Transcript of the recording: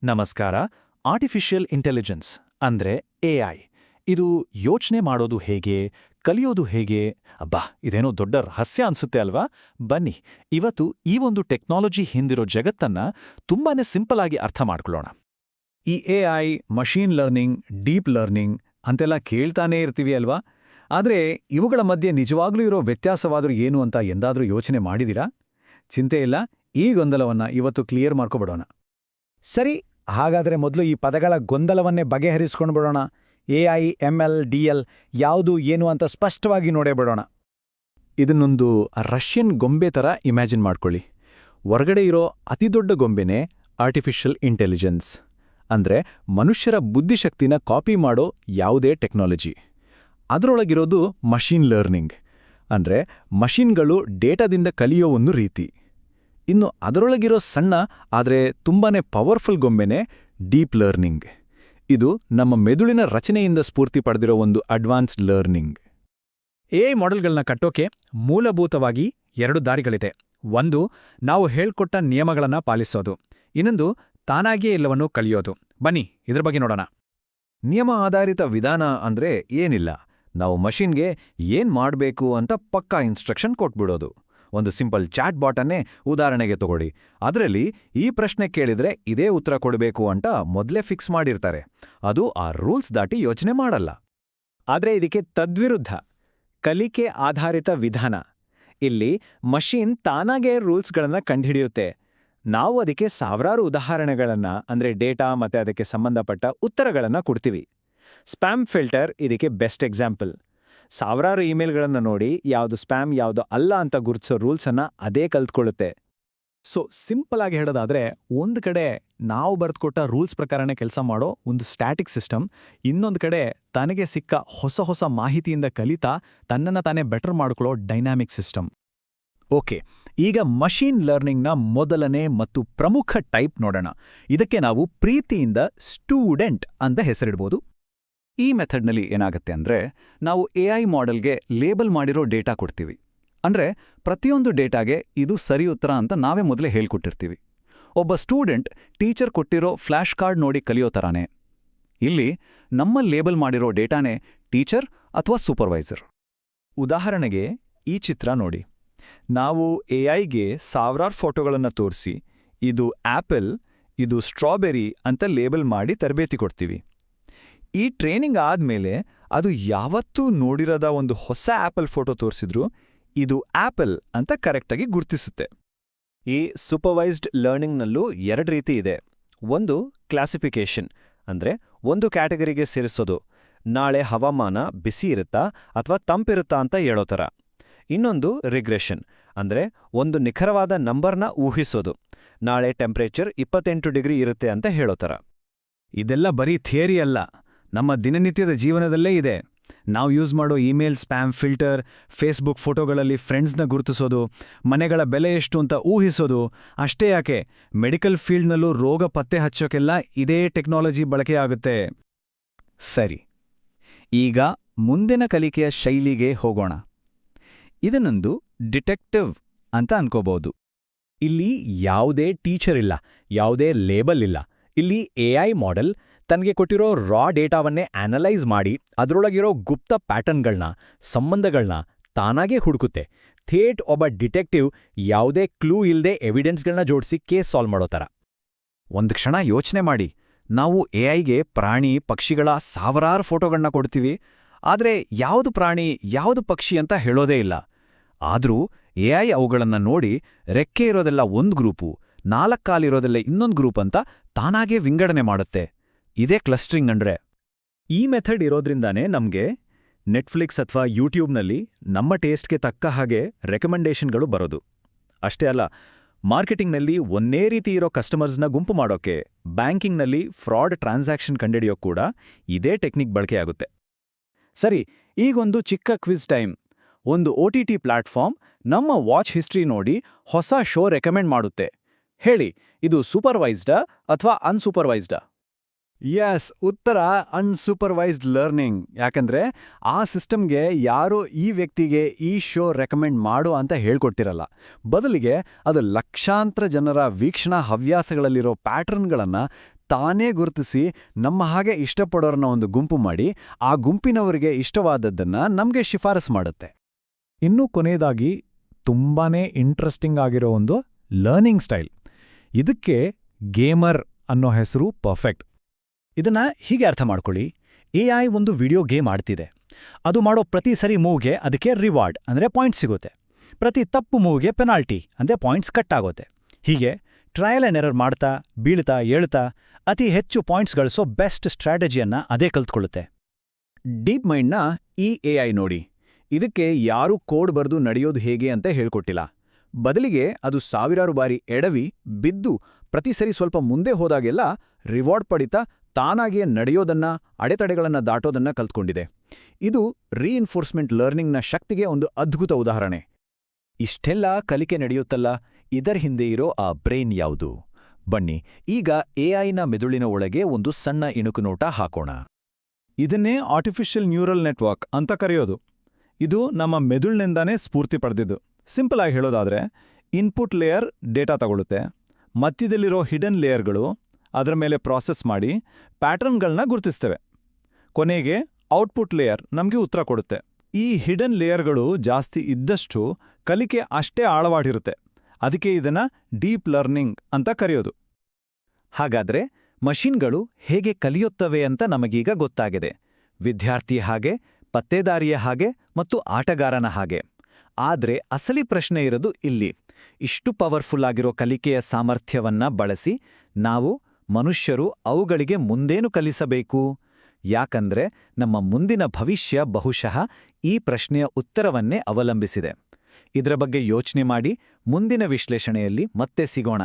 ನಮಸ್ಕಾರ. Artificial intelligence ಅಂದ್ರೆ AI. ಇದು ಯೋಚನೆ ಮಾಡೋದು ಹೇಗೆ, ಕಲಿಯೋದು ಹೇಗೆ? ಅಬ್ಬಾ, ಇದೇನೋ ದೊಡ್ಡ ರಹಸ್ಯ ಅನ್ಸುತ್ತೆ ಅಲ್ವಾ? ಬನ್ನಿ, ಇವತ್ತು ಈ ಒಂದು ಟೆಕ್ನಾಲಜಿ ಹಿಂದಿರೋ ಜಗತ್ತನ್ನ ತುಂಬಾನೇ ಸಿಂಪಲ್ ಆಗಿ ಅರ್ಥ ಮಾಡ್ಕೊಳ್ಳೋಣ. ಈ AI, machine learning, deep learning ಅಂತೆಲ್ಲ ಕೇಳ್ತಾನೇ ಇರ್ತೀವಿ ಅಲ್ವಾ? ಆದ್ರೆ ಇವುಗಳ ಮಧ್ಯೆ ನಿಜವಾಗ್ಲೂ ಇರೋ ವ್ಯತ್ಯಾಸವಾದ್ರೂ ಏನು ಅಂತ ಎಂದಾದ್ರೂ ಯೋಚನೆ ಮಾಡಿದಿರಾ? ಚಿಂತೆ ಇಲ್ಲ, ಈ ಗೊಂದಲವನ್ನ ಇವತ್ತು ಕ್ಲಿಯರ್ ಮಾಡ್ಕೊಬಿಡೋಣ. ಸರಿ, ಹಾಗಾದ್ರೆ ಮೊದಲು ಈ ಪದಗಳ ಗೊಂದಲವನ್ನೇ ಬಗೆಹರಿಸ್ಕೊಂಡು ಬಿಡೋಣ. ಎಐ, ಎಂಎಲ್, ಡಿಎಲ್ ಯಾವುದು ಏನು ಅಂತ ಸ್ಪಷ್ಟವಾಗಿ ನೋಡೇ ಬಿಡೋಣ. ಇದನ್ನೊಂದು ರಷ್ಯನ್ ಗೊಂಬೆ ಥರ ಇಮ್ಯಾಜಿನ್ ಮಾಡ್ಕೊಳ್ಳಿ. ಹೊರಗಡೆ ಇರೋ ಅತಿದೊಡ್ಡ ಗೊಂಬೆನೇ ಆರ್ಟಿಫಿಷಿಯಲ್ ಇಂಟೆಲಿಜೆನ್ಸ್, ಅಂದ್ರೆ ಮನುಷ್ಯರ ಬುದ್ಧಿಶಕ್ತಿನ ಕಾಪಿ ಮಾಡೋ ಯಾವುದೇ ಟೆಕ್ನಾಲಜಿ. ಅದರೊಳಗಿರೋದು ಮಷೀನ್ ಲರ್ನಿಂಗ್, ಅಂದ್ರೆ ಮಷೀನ್ಗಳು ಡೇಟಾದಿಂದ ಕಲಿಯೋ ಒಂದು ರೀತಿ. ಇನ್ನು ಅದರೊಳಗಿರೋ ಸಣ್ಣ ಆದರೆ ತುಂಬಾನೇ ಪವರ್ಫುಲ್ ಗೊಂಬೆನೇ ಡೀಪ್ ಲರ್ನಿಂಗ್. ಇದು ನಮ್ಮ ಮೆದುಳಿನ ರಚನೆಯಿಂದ ಸ್ಫೂರ್ತಿ ಪಡೆದಿರೋ ಒಂದು ಅಡ್ವಾನ್ಸ್ಡ್ ಲರ್ನಿಂಗ್. ಎಐ ಮಾಡೆಲ್ಗಳನ್ನ ಕಟ್ಟೋಕೆ ಮೂಲಭೂತವಾಗಿ 2 ದಾರಿಗಳಿದೆ. ಒಂದು, ನಾವು ಹೇಳ್ಕೊಟ್ಟ ನಿಯಮಗಳನ್ನ ಪಾಲಿಸೋದು. ಇನ್ನೊಂದು, ತಾನಾಗಿಯೇ ಎಲ್ಲವನ್ನೂ ಕಲಿಯೋದು. ಬನ್ನಿ, ಇದ್ರ ಬಗ್ಗೆ ನೋಡೋಣ. ನಿಯಮ ಆಧಾರಿತ ವಿಧಾನ ಅಂದ್ರೆ ಏನಿಲ್ಲ, ನಾವು ಮಷೀನ್ಗೆ ಏನ್ ಮಾಡ್ಬೇಕು ಅಂತ ಪಕ್ಕಾ ಇನ್ಸ್ಟ್ರಕ್ಷನ್ ಕೊಟ್ಬಿಡೋದು. ಒಂದು ಸಿಂಪಲ್ ಚಾಟ್ ಬಾಟನ್ನೇ ಉದಾಹರಣೆಗೆ ತಗೊಳ್ಳಿ. ಅದರಲ್ಲಿ ಈ ಪ್ರಶ್ನೆ ಕೇಳಿದ್ರೆ ಇದೇ ಉತ್ತರ ಕೊಡಬೇಕು ಅಂತ ಮೊದಲೇ ಫಿಕ್ಸ್ ಮಾಡಿರ್ತಾರೆ. ಅದು ಆ ರೂಲ್ಸ್ ದಾಟಿ ಯೋಚನೆ ಮಾಡಲ್ಲ. ಆದ್ರೆ ಇದಕ್ಕೆ ತದ್ವಿರುದ್ಧ ಕಲಿಕೆ ಆಧಾರಿತ ವಿಧಾನ. ಇಲ್ಲಿ ಮಷೀನ್ ತಾನಾಗೇ ರೂಲ್ಸ್ಗಳನ್ನ ಕಂಡುಹಿಡಿಯುತ್ತೆ. ನಾವು ಅದಕ್ಕೆ ಸಾವಿರಾರು ಉದಾಹರಣೆಗಳನ್ನ, ಅಂದ್ರೆ ಡೇಟಾ ಮತ್ತೆ ಅದಕ್ಕೆ ಸಂಬಂಧಪಟ್ಟ ಉತ್ತರಗಳನ್ನ ಕೊಡ್ತೀವಿ. ಸ್ಪ್ಯಾಮ್ ಫಿಲ್ಟರ್ ಇದಕ್ಕೆ ಬೆಸ್ಟ್ ಎಕ್ಸಾಂಪಲ್. ಸಾವಿರಾರು ಇಮೇಲ್ಗಳನ್ನು ನೋಡಿ ಯಾವುದು ಸ್ಪ್ಯಾಮ್ ಯಾವುದು ಅಲ್ಲ ಅಂತ ಗುರುತಿಸೋ ರೂಲ್ಸನ್ನ ಅದೇ ಕಲ್ತ್ಕೊಳ್ಳುತ್ತೆ. ಸೊ ಸಿಂಪಲ್ ಆಗಿ ಹೇಳೋದಾದ್ರೆ, ಒಂದು ಕಡೆ ನಾವು ಬರೆದುಕೊಟ್ಟ ರೂಲ್ಸ್ ಪ್ರಕಾರನೇ ಕೆಲಸ ಮಾಡೋ ಒಂದು ಸ್ಟ್ಯಾಟಿಕ್ ಸಿಸ್ಟಮ್, ಇನ್ನೊಂದು ಕಡೆ ತನಗೆ ಸಿಕ್ಕ ಹೊಸ ಹೊಸ ಮಾಹಿತಿಯಿಂದ ಕಲಿತಾ ತನ್ನನ್ನು ತಾನೇ ಬೆಟರ್ ಮಾಡ್ಕೊಳ್ಳೋ ಡೈನಾಮಿಕ್ ಸಿಸ್ಟಮ್. ಓಕೆ, ಈಗ ಮಷೀನ್ ಲರ್ನಿಂಗ್ನ ಮೊದಲನೇ ಮತ್ತು ಪ್ರಮುಖ ಟೈಪ್ ನೋಡೋಣ. ಇದಕ್ಕೆ ನಾವು ಪ್ರೀತಿಯಿಂದ ಸ್ಟೂಡೆಂಟ್ ಅಂತ ಹೆಸರಿಡ್ಬೋದು. ಈ ಮೆಥಡ್ನಲ್ಲಿ ಏನಾಗುತ್ತೆ ಅಂದ್ರೆ, ನಾವು ಎಐ ಮಾಡೆಲ್ಗೆ ಲೇಬಲ್ ಮಾಡಿರೋ ಡೇಟಾ ಕೊಡ್ತೀವಿ. ಅಂದ್ರೆ ಪ್ರತಿಯೊಂದು ಡೇಟಾಗೆ ಇದು ಸರಿ ಉತ್ತರ ಅಂತ ನಾವೇ ಮೊದಲೇ ಹೇಳ್ಕೊಟ್ಟಿರ್ತೀವಿ. ಒಬ್ಬ ಸ್ಟೂಡೆಂಟ್ ಟೀಚರ್ ಕೊಟ್ಟಿರೋ ಫ್ಲ್ಯಾಶ್ ಕಾರ್ಡ್ ನೋಡಿ ಕಲಿಯೋ ಥರಾನೇ. ಇಲ್ಲಿ ನಮ್ಮ ಲೇಬಲ್ ಮಾಡಿರೋ ಡೇಟಾನೇ ಟೀಚರ್ ಅಥವಾ ಸೂಪರ್ವೈಸರ್. ಉದಾಹರಣೆಗೆ ಈ ಚಿತ್ರ ನೋಡಿ. ನಾವು ಎಐಗೆ ಸಾವಿರಾರು ಫೋಟೋಗಳನ್ನು ತೋರಿಸಿ ಇದು ಆಪಲ್, ಇದು ಸ್ಟ್ರಾಬೆರಿ ಅಂತ ಲೇಬಲ್ ಮಾಡಿ ತರಬೇತಿ ಕೊಡ್ತೀವಿ. ಈ ಟ್ರೈನಿಂಗ್ ಆದ್ಮೇಲೆ ಅದು ಯಾವತ್ತೂ ನೋಡಿರದ ಒಂದು ಹೊಸ ಆಪಲ್ ಫೋಟೋ ತೋರಿಸಿದ್ರು ಇದು ಆಪಲ್ ಅಂತ ಕರೆಕ್ಟಾಗಿ ಗುರ್ತಿಸುತ್ತೆ. ಈ ಸೂಪರ್ವೈಸ್ಡ್ ಲರ್ನಿಂಗ್ನಲ್ಲೂ 2 ರೀತಿ ಇದೆ. ಒಂದು ಕ್ಲಾಸಿಫಿಕೇಶನ್, ಅಂದ್ರೆ ಒಂದು ಕ್ಯಾಟಗರಿಗೆ ಸೇರಿಸೋದು. ನಾಳೆ ಹವಾಮಾನ ಬಿಸಿ ಇರುತ್ತಾ ಅಥವಾ ತಂಪಿರುತ್ತಾ ಅಂತ ಹೇಳೋ ಥರ. ಇನ್ನೊಂದು ರಿಗ್ರೆಷನ್, ಅಂದ್ರೆ ಒಂದು ನಿಖರವಾದ ನಂಬರ್ನ ಊಹಿಸೋದು. ನಾಳೆ ಟೆಂಪ್ರೇಚರ್ 28 ಡಿಗ್ರಿ ಇರುತ್ತೆ ಅಂತ ಹೇಳೋ ಥರ. ಇದೆಲ್ಲ ಬರೀ ಥಿಯರಿ ಅಲ್ಲ, ನಮ್ಮ ದಿನನಿತ್ಯದ ಜೀವನದಲ್ಲೇ ಇದೆ. ನಾವು ಯೂಸ್ ಮಾಡೋ ಇಮೇಲ್ ಸ್ಪ್ಯಾಮ್ ಫಿಲ್ಟರ್, ಫೇಸ್ಬುಕ್ ಫೋಟೋಗಳಲ್ಲಿ ಫ್ರೆಂಡ್ಸ್ನ ಗುರುತಿಸೋದು, ಮನೆಗಳ ಬೆಲೆ ಎಷ್ಟು ಅಂತ ಊಹಿಸೋದು. ಅಷ್ಟೇ ಯಾಕೆ, ಮೆಡಿಕಲ್ ಫೀಲ್ಡ್ನಲ್ಲೂ ರೋಗ ಪತ್ತೆ ಹಚ್ಚೋಕೆಲ್ಲ ಇದೇ ಟೆಕ್ನಾಲಜಿ ಬಳಕೆಯಾಗುತ್ತೆ. ಸರಿ, ಈಗ ಮುಂದಿನ ಕಲಿಕೆಯ ಶೈಲಿಗೆ ಹೋಗೋಣ. ಇದನ್ನೊಂದು ಡಿಟೆಕ್ಟಿವ್ ಅಂತ ಅನ್ಕೋಬಹುದು. ಇಲ್ಲಿ ಯಾವುದೇ ಟೀಚರ್ ಇಲ್ಲ, ಯಾವುದೇ ಲೇಬಲ್ ಇಲ್ಲ. ಇಲ್ಲಿ ಎಐ ಮಾಡೆಲ್ ತನಗೆ ಕೊಟ್ಟಿರೋ ರಾ ಡೇಟಾವನ್ನೇ ಅನಲೈಸ್ ಮಾಡಿ ಅದರೊಳಗಿರೋ ಗುಪ್ತ ಪ್ಯಾಟರ್ನ್ಗಳನ್ನ, ಸಂಬಂಧಗಳನ್ನ ತಾನಾಗೇ ಹುಡುಕುತ್ತೆ. ಥೇಟ್ ಒಬ್ಬ ಡಿಟೆಕ್ಟಿವ್ ಯಾವುದೇ ಕ್ಲೂ ಇಲ್ಲದೆ ಎವಿಡೆನ್ಸ್ಗಳನ್ನ ಜೋಡಿಸಿ ಕೇಸ್ ಸಾಲ್ವ್ ಮಾಡೋ ಥರ. ಒಂದು ಕ್ಷಣ ಯೋಚನೆ ಮಾಡಿ, ನಾವು ಎಐಗೆ ಪ್ರಾಣಿ ಪಕ್ಷಿಗಳ ಸಾವಿರಾರು ಫೋಟೋಗಳನ್ನ ಕೊಡ್ತೀವಿ, ಆದರೆ ಯಾವುದು ಪ್ರಾಣಿ ಯಾವುದು ಪಕ್ಷಿ ಅಂತ ಹೇಳೋದೇ ಇಲ್ಲ. ಆದರೂ ಎಐ ಅವುಗಳನ್ನ ನೋಡಿ ರೆಕ್ಕೆ ಇರೋದೆಲ್ಲ ಒಂದು ಗ್ರೂಪು, 4 ಕಾಲಿರೋದೆಲ್ಲ ಇನ್ನೊಂದು ಗ್ರೂಪ್ ಅಂತ ತಾನಾಗೇ ವಿಂಗಡಣೆ ಮಾಡುತ್ತೆ. ಇದೇ ಕ್ಲಸ್ಟರಿಂಗ್ ಅಂದ್ರೆ. ಈ ಮೆಥಡ್ ಇರೋದ್ರಿಂದಾನೇ ನಮ್ಗೆ ನೆಟ್ಫ್ಲಿಕ್ಸ್ ಅಥವಾ ಯೂಟ್ಯೂಬ್ನಲ್ಲಿ ನಮ್ಮ ಟೇಸ್ಟ್ಗೆ ತಕ್ಕ ಹಾಗೆ ರೆಕಮೆಂಡೇಷನ್ಗಳು ಬರೋದು. ಅಷ್ಟೇ ಅಲ್ಲ, ಮಾರ್ಕೆಟಿಂಗ್ನಲ್ಲಿ ಒಂದೇ ರೀತಿ ಇರೋ ಕಸ್ಟಮರ್ಸ್ನ ಗುಂಪು ಮಾಡೋಕೆ, ಬ್ಯಾಂಕಿಂಗ್ನಲ್ಲಿ ಫ್ರಾಡ್ ಟ್ರಾನ್ಸಾಕ್ಷನ್ ಕಂಡುಹಿಡಿಯೋಕೆ ಕೂಡ ಇದೇ ಟೆಕ್ನಿಕ್ ಬಳಕೆಯಾಗುತ್ತೆ. ಸರಿ, ಈಗೊಂದು ಚಿಕ್ಕ ಕ್ವಿಜ್ ಟೈಮ್. ಒಂದು OTT ಪ್ಲಾಟ್ಫಾರ್ಮ್ ನಮ್ಮ ವಾಚ್ ಹಿಸ್ಟ್ರಿ ನೋಡಿ ಹೊಸ ಶೋ ರೆಕಮೆಂಡ್ ಮಾಡುತ್ತೆ. ಹೇಳಿ, ಇದು ಸೂಪರ್ವೈಸ್ಡಾ ಅಥವಾ ಅನ್ಸೂಪರ್ವೈಸ್ಡಾ? ಯಸ್, ಉತ್ತರ ಅನ್ಸೂಪರ್ವೈಸ್ಡ್ ಲರ್ನಿಂಗ್. ಯಾಕಂದ್ರೆ ಆ ಸಿಸ್ಟಮ್ಗೆ ಯಾರೋ ಈ ವ್ಯಕ್ತಿಗೆ ಈ ಶೋ ರೆಕಮೆಂಡ್ ಮಾಡು ಅಂತ ಹೇಳ್ಕೊಟ್ಟಿರಲ್ಲ. ಬದಲಿಗೆ ಅದು ಲಕ್ಷಾಂತರ ಜನರ ವೀಕ್ಷಣಾ ಹವ್ಯಾಸಗಳಲ್ಲಿರೋ ಪ್ಯಾಟರ್ನ್ಗಳನ್ನು ತಾನೇ ಗುರುತಿಸಿ ನಮ್ಮ ಹಾಗೆ ಇಷ್ಟಪಡೋರನ್ನ ಒಂದು ಗುಂಪು ಮಾಡಿ ಆ ಗುಂಪಿನವರಿಗೆ ಇಷ್ಟವಾದದ್ದನ್ನ ನಮ್ಗೆ ಶಿಫಾರಸು ಮಾಡುತ್ತೆ. ಇನ್ನೂ ಕೊನೆಯದಾಗಿ ತುಂಬಾನೇ ಇಂಟ್ರೆಸ್ಟಿಂಗ್ ಆಗಿರೋ ಒಂದು ಲರ್ನಿಂಗ್ ಸ್ಟೈಲ್. ಇದಕ್ಕೆ ಗೇಮರ್ ಅನ್ನೋ ಹೆಸರು ಪರ್ಫೆಕ್ಟ್. ಇದನ್ನ ಹೀಗೆ ಅರ್ಥ ಮಾಡ್ಕೊಳ್ಳಿ. AI ಒಂದು ವಿಡಿಯೋ ಗೇಮ್ ಆಡ್ತಿದೆ. ಅದು ಮಾಡೋ ಪ್ರತಿ ಸರಿ ಮೂವ್ಗೆ ಅದಕ್ಕೆ ರಿವಾರ್ಡ್ ಅಂದರೆ ಪಾಯಿಂಟ್ಸ್ ಸಿಗುತ್ತೆ. ಪ್ರತಿ ತಪ್ಪು ಮೂವ್ಗೆ ಪೆನಾಲ್ಟಿ ಅಂದರೆ ಪಾಯಿಂಟ್ಸ್ ಕಟ್ ಆಗುತ್ತೆ. ಹೀಗೆ ಟ್ರಯಲ್ ಆ್ಯಂಡ್ ಎರರ್ ಮಾಡ್ತಾ ಬೀಳ್ತಾ ಏಳ್ತಾ ಅತಿ ಹೆಚ್ಚು ಪಾಯಿಂಟ್ಸ್ ಗಳಿಸೋ ಬೆಸ್ಟ್ ಸ್ಟ್ರಾಟಜಿಯನ್ನ ಅದೇ ಕಲ್ತ್ಕೊಳ್ಳುತ್ತೆ. ಡೀಪ್ ಮೈಂಡ್ನ ಈ AI ನೋಡಿ, ಇದಕ್ಕೆ ಯಾರೂ ಕೋಡ್ ಬರೆದು ನಡೆಯೋದು ಹೇಗೆ ಅಂತ ಹೇಳ್ಕೊಟ್ಟಿಲ್ಲ. ಬದಲಿಗೆ ಅದು ಸಾವಿರಾರು ಬಾರಿ ಎಡವಿ ಬಿದ್ದು ಪ್ರತಿ ಸರಿ ಸ್ವಲ್ಪ ಮುಂದೆ ಹೋದಾಗೆಲ್ಲ ರಿವಾರ್ಡ್ ಪಡಿತಾ ತಾನಾಗಿಯೇ ನಡೆಯೋದನ್ನ, ಅಡೆತಡೆಗಳನ್ನ ದಾಟೋದನ್ನ ಕಲ್ತ್ಕೊಂಡಿದೆ. ಇದು ರೀಇನ್ಫೋರ್ಸ್ಮೆಂಟ್ ಲರ್ನಿಂಗ್ನ ಶಕ್ತಿಗೆ ಒಂದು ಅದ್ಭುತ ಉದಾಹರಣೆ. ಇಷ್ಟೆಲ್ಲ ಕಲಿಕೆ ನಡೆಯುತ್ತಲ್ಲ, ಇದರ ಹಿಂದೆ ಇರೋ ಆ ಬ್ರೈನ್ ಯಾವುದು? ಬನ್ನಿ ಈಗ AIನ ಮೆದುಳಿನ ಒಳಗೆ ಒಂದು ಸಣ್ಣ ಇಣುಕು ನೋಟ ಹಾಕೋಣ. ಇದನ್ನೇ ಆರ್ಟಿಫಿಷಿಯಲ್ ನ್ಯೂರಲ್ ನೆಟ್ವರ್ಕ್ ಅಂತ ಕರೆಯೋದು. ಇದು ನಮ್ಮ ಮೆದುಳಿನಿಂದಾನೇ ಸ್ಫೂರ್ತಿ ಪಡೆದಿದ್ದು. ಸಿಂಪಲ್ ಆಗಿ ಹೇಳೋದಾದ್ರೆ, ಇನ್ಪುಟ್ ಲೇಯರ್ ಡೇಟಾ ತಗೊಳುತ್ತೆ, ಮಧ್ಯದಲ್ಲಿರೋ ಹಿಡನ್ ಲೇಯರ್ಗಳು ಅದರ ಮೇಲೆ ಪ್ರಾಸೆಸ್ ಮಾಡಿ ಪ್ಯಾಟರ್ನ್ಗಳನ್ನ ಗುರುತಿಸ್ತವೆ. ಕೊನೆಗೆ ಔಟ್ಪುಟ್ ಲೇಯರ್ ನಮಗೆ ಉತ್ತರ ಕೊಡುತ್ತೆ. ಈ ಹಿಡನ್ ಲೇಯರ್ಗಳು ಜಾಸ್ತಿ ಇದ್ದಷ್ಟು ಕಲಿಕೆ ಅಷ್ಟೇ ಆಳವಾಗಿರುತ್ತೆ. ಅದಕ್ಕೆ ಇದನ್ನ ಡೀಪ್ ಲರ್ನಿಂಗ್ ಅಂತ ಕರೆಯೋದು. ಹಾಗಾದ್ರೆ ಮಷಿನ್ಗಳು ಹೇಗೆ ಕಲಿಯುತ್ತವೆ ಅಂತ ನಮಗೀಗ ಗೊತ್ತಾಗಿದೆ. ವಿದ್ಯಾರ್ಥಿಯ ಹಾಗೆ, ಪತ್ತೇದಾರಿಯ ಹಾಗೆ ಮತ್ತು ಆಟಗಾರನ ಹಾಗೆ. ಆದ್ರೆ ಅಸಲಿ ಪ್ರಶ್ನೆ ಇರೋದು ಇಲ್ಲಿ. ಇಷ್ಟು ಪವರ್ಫುಲ್ ಆಗಿರೋ ಕಲಿಕೆಯ ಸಾಮರ್ಥ್ಯವನ್ನ ಬಳಸಿ ನಾವು ಮನುಷ್ಯರು ಅವುಗಳಿಗೆ ಮುಂದೇನು ಕಲಿಸಬೇಕು? ಯಾಕಂದ್ರೆ ನಮ್ಮ ಮುಂದಿನ ಭವಿಷ್ಯ ಬಹುಶಃ ಈ ಪ್ರಶ್ನೆಯ ಉತ್ತರವನ್ನೇ ಅವಲಂಬಿಸಿದೆ. ಇದರ ಬಗ್ಗೆ ಯೋಚನೆ ಮಾಡಿ ಮುಂದಿನ ವಿಶ್ಲೇಷಣೆಯಲ್ಲಿ ಮತ್ತೆ ಸಿಗೋಣ.